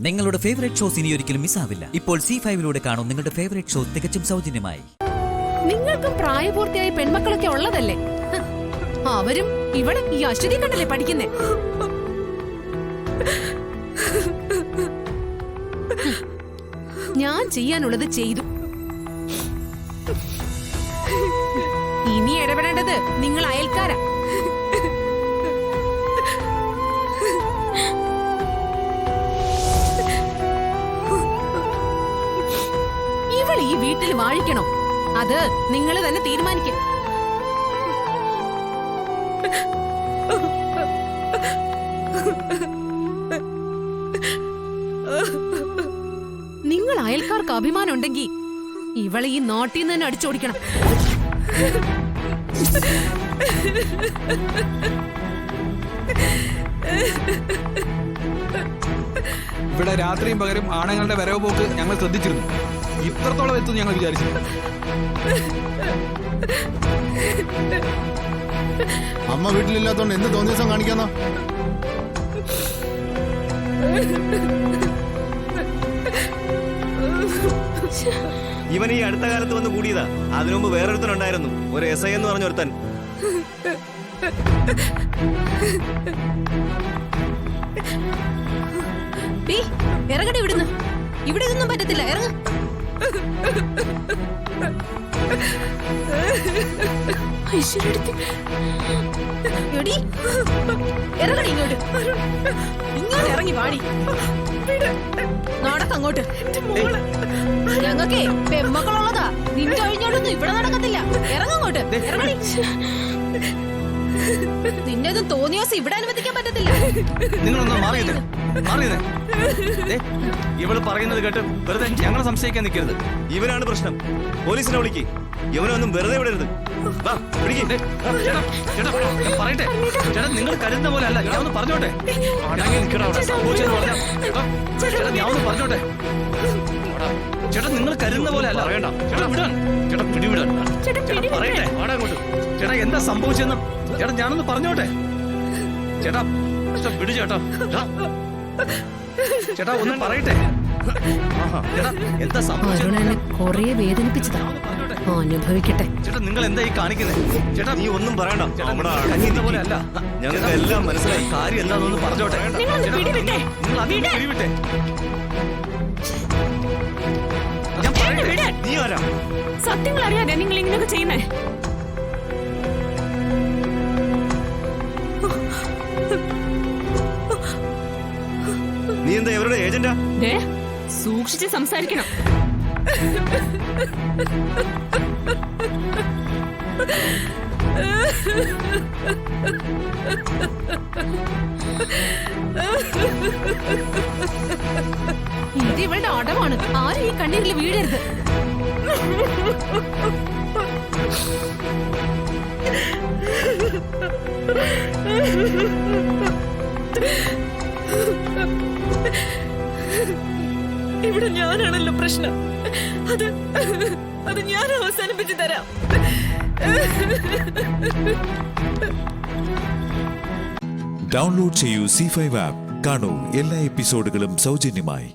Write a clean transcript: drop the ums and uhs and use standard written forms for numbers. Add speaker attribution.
Speaker 1: നിങ്ങളുടെ favourite shows ഇനി ഒരിക്കലും മിസ്സാവില്ല. ഇപ്പോൾ C5 കാണും നിങ്ങളുടെ ഫേവറേറ്റ് ഷോ തികച്ചും സൗജന്യമായി.
Speaker 2: നിങ്ങൾക്കും പ്രായപൂർത്തിയായ പെൺമക്കളൊക്കെ ഉള്ളതല്ലേ? അവരും ഇവിടെ ഈ അശ്വതി കണ്ടല്ലേ പഠിക്കുന്നേ? ഞാൻ ചെയ്യാനുള്ളത് ചെയ്തു. ഇനി ഇടപെടേണ്ടത് നിങ്ങൾ അയൽക്കാരാ. ഇവൾ ഈ വീട്ടിൽ വാഴിക്കണോ? അത് നിങ്ങൾ തന്നെ തീരുമാനിക്കും. നിങ്ങൾ അയൽക്കാർക്ക് അഭിമാനം ഉണ്ടെങ്കിൽ ഇവളെ ഈ നാട്ടിൽ നിന്ന് തന്നെ അടിച്ചോടിക്കണം.
Speaker 3: ഇവിടെ രാത്രിയും പകരം ആണുങ്ങളുടെ വരവ് പോക്ക് ഞങ്ങൾ ശ്രദ്ധിച്ചിരുന്നു. ഇത്രത്തോളം എത്തും ഞങ്ങൾ വിചാരിച്ചില്ല.
Speaker 4: അമ്മ വീട്ടിലില്ലാത്തോണ്ട് എന്ത് തോന്നിയ ദിവസം കാണിക്കാന്നോ?
Speaker 5: ഇവൻ ഈ അടുത്ത കാലത്ത് വന്ന് കൂടിയതാ. അതിനു മുമ്പ് വേറൊരുത്തനുണ്ടായിരുന്നു, ഒരു SI എന്ന് പറഞ്ഞൊരുത്തൻ.
Speaker 2: ഇറങ്ങടി ഇവിടുന്ന്. ഇവിടെ ഇതൊന്നും പറ്റത്തില്ല. ഇറങ്ങ. ഇറങ്ങടി ഇങ്ങോട്ട്. ഇങ്ങോട്ട് ഇറങ്ങി വാടി. നടക്കങ്ങോട്ട്. ഞങ്ങൾക്കേ പെമ്മക്കളുള്ളതാ. നിന്റെ ഒഴിഞ്ഞോട്ടൊന്നും ഇവിടെ നടക്കത്തില്ല. ഇറങ്ങങ്ങോട്ട്. ഇറങ്ങടി. നിന്നെ ഒന്നും തോന്നിയാസ് ഇവിടെ അനുവദിക്കാൻ പറ്റത്തില്ല.
Speaker 5: നിങ്ങളൊന്നും മാറിയത് മാറിയത്. ഇവള് പറയുന്നത് കേട്ട് വെറുതെ ഞങ്ങളെ സംശയിക്കാൻ നിൽക്കരുത്. ഇവനാണ് പ്രശ്നം. പോലീസിനെ വിളിക്ക്. ഇവനൊന്നും വെറുതെ വിടരുത്. പറയട്ടെ ചേട്ടാ, നിങ്ങൾ കരുതുന്ന പോലെ അല്ല. ഞാൻ ഒന്ന് പറഞ്ഞോട്ടെ. ഞാൻ ഒന്ന് പറഞ്ഞോട്ടെ ചേട്ടാ, നിങ്ങൾ കരുതുന്ന പോലെ അല്ല. വേണ്ട ചേട്ടാ, വിടാൻ ചേട്ടാ, പിടിവിടാൻ പറയട്ടെ. ചേട്ടാ, എന്താ സംഭവിച്ചെന്ന് ചേട്ടാ ഞാനൊന്ന് പറഞ്ഞോട്ടെ. ചേട്ടാ വിടു ചേട്ടാ. ചേട്ടാ ഒന്ന് പറയട്ടെ. ചേട്ടാ എന്താ സംഭവിച്ചെന്ന്
Speaker 2: കൊറേ വേദനിപ്പിച്ചതാ. അനുഭവിക്കട്ടെ.
Speaker 5: ചേട്ടാ, നിങ്ങൾ എന്താ ഈ കാണിക്കുന്നത്? ചേട്ടാ, നീ ഒന്നും പറയണ്ട. പോലെ അല്ല. ഞങ്ങൾക്ക് എല്ലാം മനസ്സിലായി. കാര്യം എന്താണെന്ന് പറഞ്ഞോട്ടെ. നിങ്ങൾ അതിനെ പിടിവിട്ടെ. ഞാൻ പറയട്ടെ. നീ ആരാ?
Speaker 2: സത്യങ്ങൾ അറിയാതെ നിങ്ങൾ ഇങ്ങനെയൊക്കെ ചെയ്യുന്നേ?
Speaker 5: നീ എന്താ ഇവരുടെ ഏജന്റാ?
Speaker 2: സൂക്ഷിച്ച് സംസാരിക്കണം. ഇത് ഇവളുടെ അടവാണ്. ആരും ഈ കണ്ണീരിൽ വീഴരുത്.
Speaker 6: ഇവിടെ ഞാനാണല്ലോ പ്രശ്നം. അത് ഞാൻ അവസാനിപ്പിച്ചു തരാം.
Speaker 7: ഡൗൺലോഡ് ചെയ്യൂ C5 ആപ്പ്. കാണൂ എല്ലാ എപ്പിസോഡുകളും സൗജന്യമായി.